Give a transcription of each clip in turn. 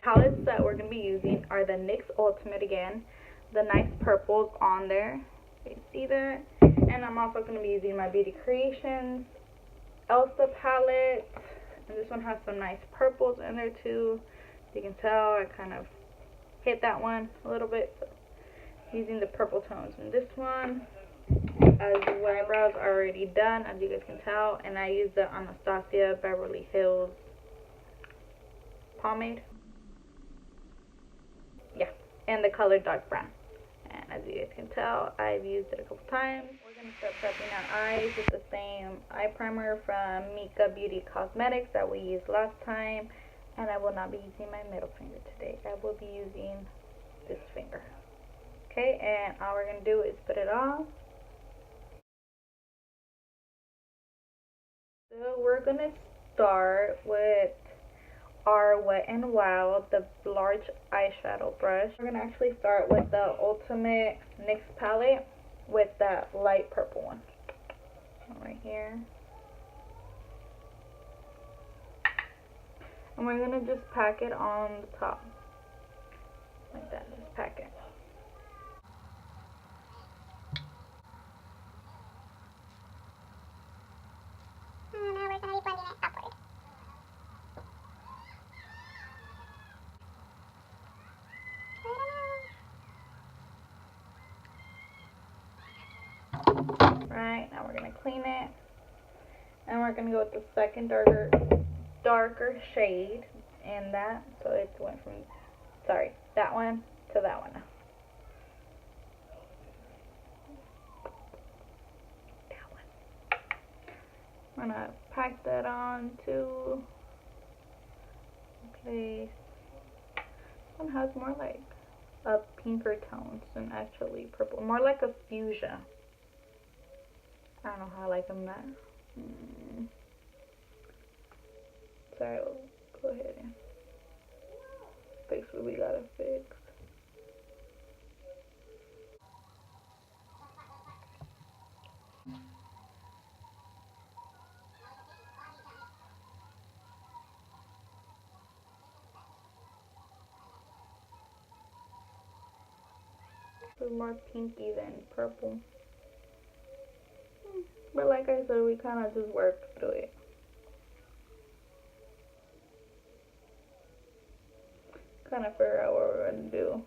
Palettes that we're going to be using are the NYX Ultimate again. The nice purples on there. You see that? And I'm also going to be using my Beauty Creations Elsa palette. And this one has some nice purples in there too. You can tell I kind of hit that one a little bit. So using the purple tones in this one. As my eyebrows are already done, as you guys can tell. And I use the Anastasia Beverly Hills pomade. Yeah, and the color dark brown. And as you guys can tell, I've used it a couple times. We're going to start prepping our eyes with the same eye primer from Mika Beauty Cosmetics that we used last time. And I will not be using my middle finger today. I will be using this finger. Okay, and all we're going to do is put it on. So we're going to start with our Wet n Wild, the large eyeshadow brush. We're going to actually start with the Ultimate NYX palette with that light purple one. Right here. And we're going to just pack it on the top. Like that, just pack it. Now we're going to be blending it upward. Right, now we're going to clean it. And we're going to go with the second darker shade in that. So it went from, sorry, that one to that one now. I'm going to pack that on too. Okay. This one has more like a pinker tones than actually purple. More like a fuchsia. I don't know how I like them that. Sorry, go ahead and fix what we gotta fix. It's more pinky than purple. But like I said, we kind of just work through it. Kind of figure out what we're going to do.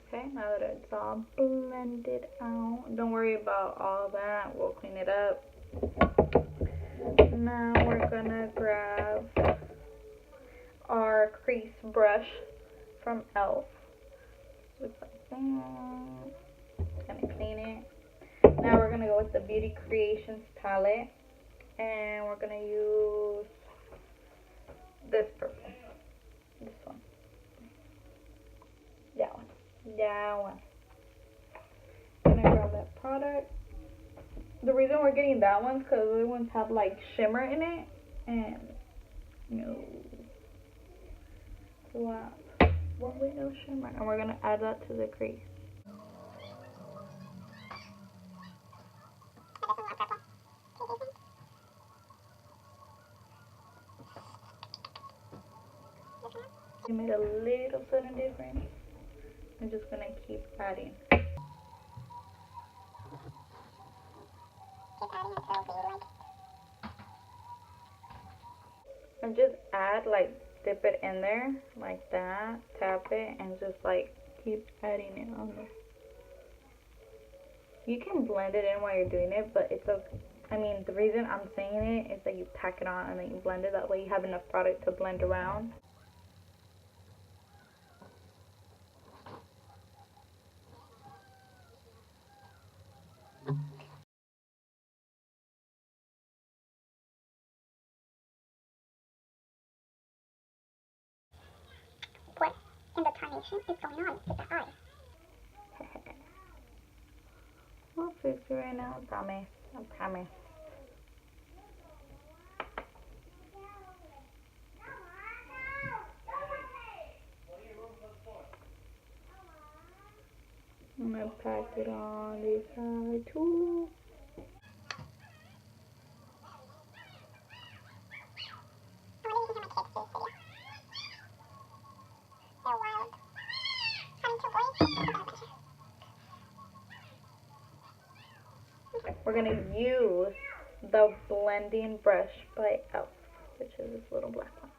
Okay, now that it's all blended out, don't worry about all that. We'll clean it up. Now we're going to grab our crease brush from e.l.f. Looks like that. Gonna clean it. Now we're gonna go with the Beauty Creations palette, and we're gonna use this purple. This one. That one. That one. I'm gonna grab that product. The reason we're getting that one is because the other ones have like shimmer in it, and no. Wow. What with no shimmer? And we're gonna add that to the crease. You made a little sudden difference. I'm just gonna keep adding. Keep adding until we like. And just add, like, dip it in there like that, tap it, and just like keep adding it on there. You can blend it in while you're doing it, but it's okay. I mean, the reason I'm saying it is that you pack it on and then you blend it. That way you have enough product to blend around. What in the tarnation is going on with the eye? We'll fix it right now, I promise. I promise. I'm gonna pack it on this side too. We're gonna use the blending brush by e.l.f., which is this little black one.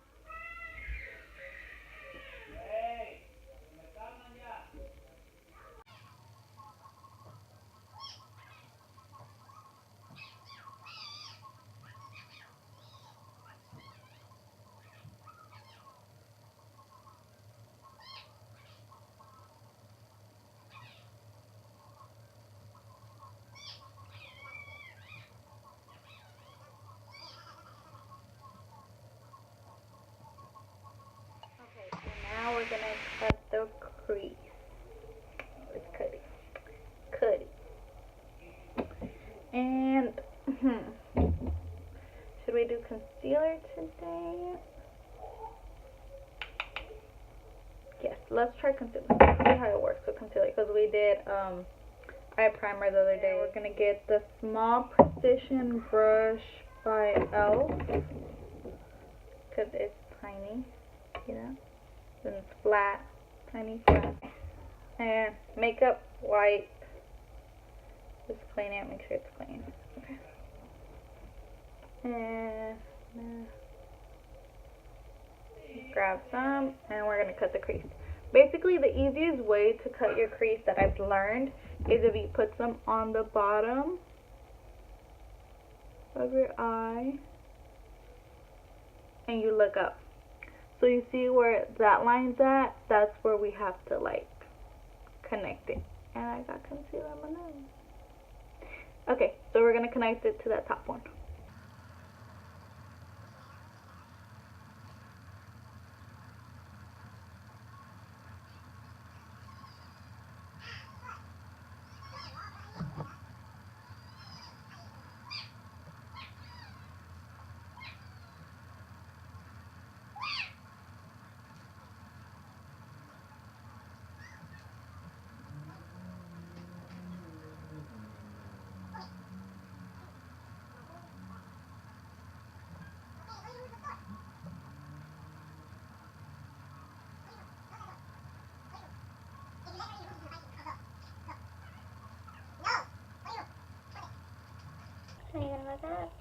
Now we're gonna cut the crease. Let's cut it. Cut it. And should we do concealer today? Yes, let's try concealer. See how it works with concealer, because we did eye primer the other day. We're gonna get the Small Precision brush by e.l.f. because it's tiny, you know. Then it's flat, tiny flat. And makeup wipe. Just clean it, make sure it's clean. Okay. And grab some, and we're gonna cut the crease. Basically, the easiest way to cut your crease that I've learned is if you put some on the bottom of your eye and you look up. So you see where that line's at? That's where we have to like connect it. And I got concealer on my nose. Okay, so we're gonna connect it to that top one. Are you gonna look up?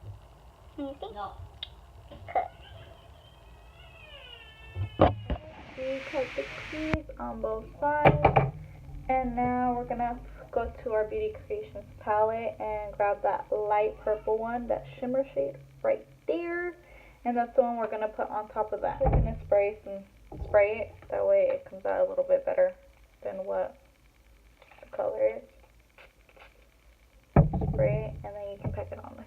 Can you see? No. Cut. We cut the crease on both sides, and now we're gonna go to our Beauty Creations palette and grab that light purple one, that shimmer shade right there, and that's the one we're gonna put on top of that. We're gonna spray it, that way it comes out a little bit better than what the color is. Spray it, and then you can pack it on there.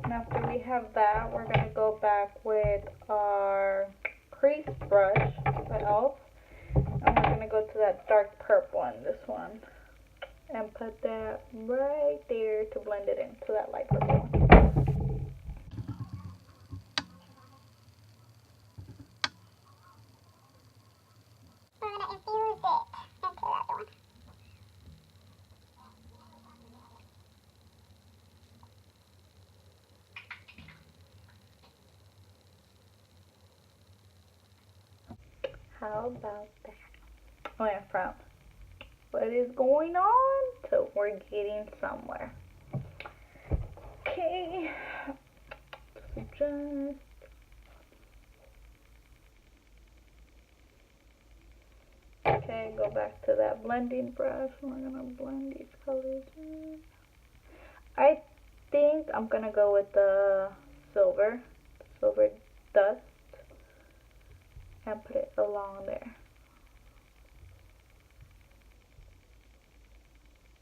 And after we have that, we're going to go back with our crease brush by e.l.f. And we're going to go to that dark purple one, this one. And put that right there to blend it into that light purple one. We're gonna infuse it into the other one. How about that? Oh, yeah, frown. What is going on? So we're getting somewhere. Okay. So just okay, go back to that blending brush. We're gonna blend these colors in. I think I'm gonna go with the silver dust, and put it along there.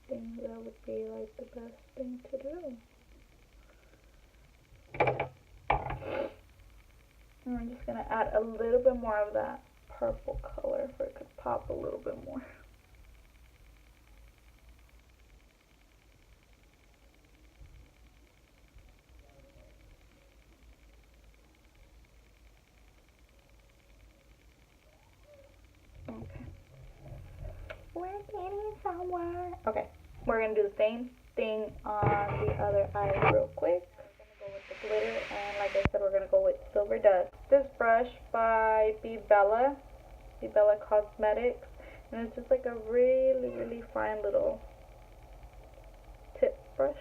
think that would be like the best thing to do. And I'm just gonna add a little bit more of that purple color so it could pop a little bit more. Okay. We're getting somewhere. Okay, we're gonna do the same thing on the other eye real quick. We're gonna go with the glitter, and like I said, we're gonna go with Silver Dust. This brush by Be Bella Cosmetics, and it's just like a really fine little tip brush.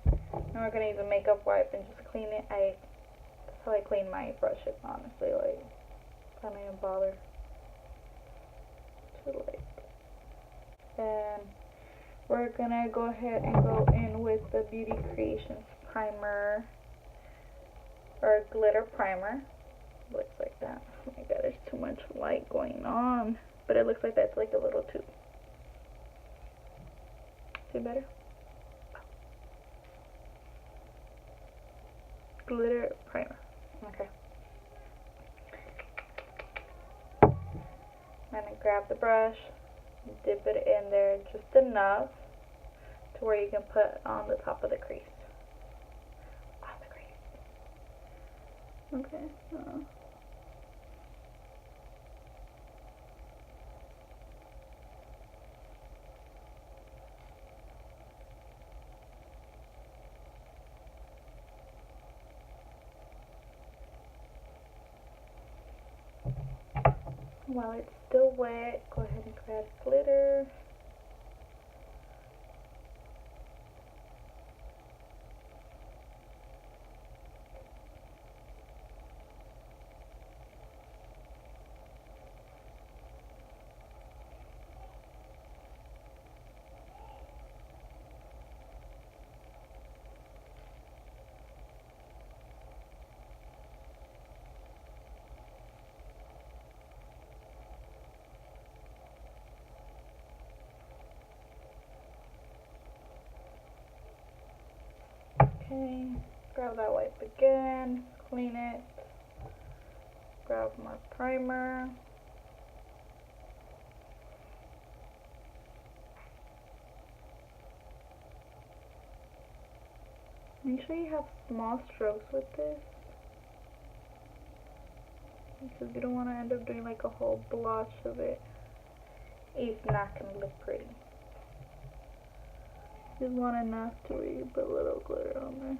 And we're gonna use a makeup wipe and just clean it. That's how I clean my brushes, honestly. Like, I don't even bother to like. And we're gonna go ahead and go in with the Beauty Creations primer, or glitter primer. Looks like that. Oh my god, there's too much light going on, but it looks like that's like a little tube. See better? Glitter primer. Okay. I'm gonna grab the brush, dip it in there just enough to where you can put on the top of the crease. On the crease. Okay. While it's still wet, go ahead and grab glitter. Okay, grab that wipe again, clean it, grab my primer. Make sure you have small strokes with this, because you don't want to end up doing like a whole blotch of it. It's not going to look pretty. You just want enough to where you put a little glitter on there.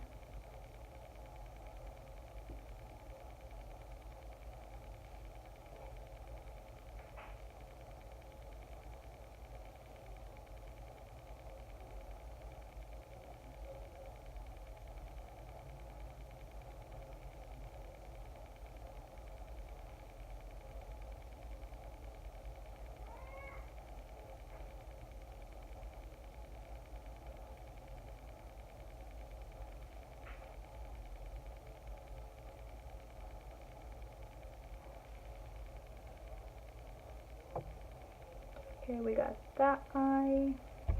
Okay, we got that eye.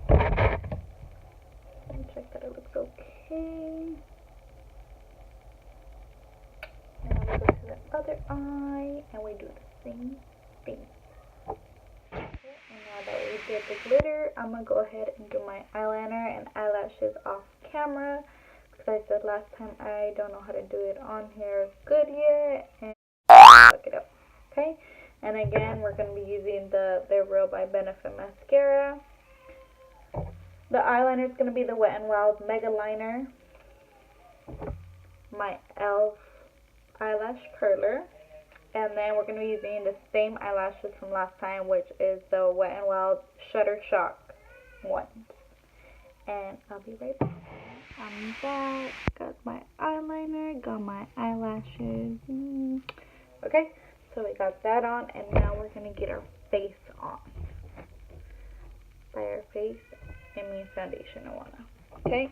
Let me check that it looks okay. Now we go to the other eye and we do the same thing. Okay, and now that we did the glitter, I'm gonna go ahead and do my eyeliner and eyelashes off camera, because I said last time I don't know how to do it on here good yet, and look it up. Okay, and again we're going to be using the They're Real by Benefit mascara. The eyeliner is going to be the Wet n Wild Mega Liner, my e.l.f. eyelash curler, and then we're going to be using the same eyelashes from last time, which is the Wet n Wild Shutter Shock ones. And I'll be right back. I'm back. Got my eyeliner, got my eyelashes. Okay, so we got that on, and now we're going to get our face on. By our face, I mean foundation, I wanna. Okay?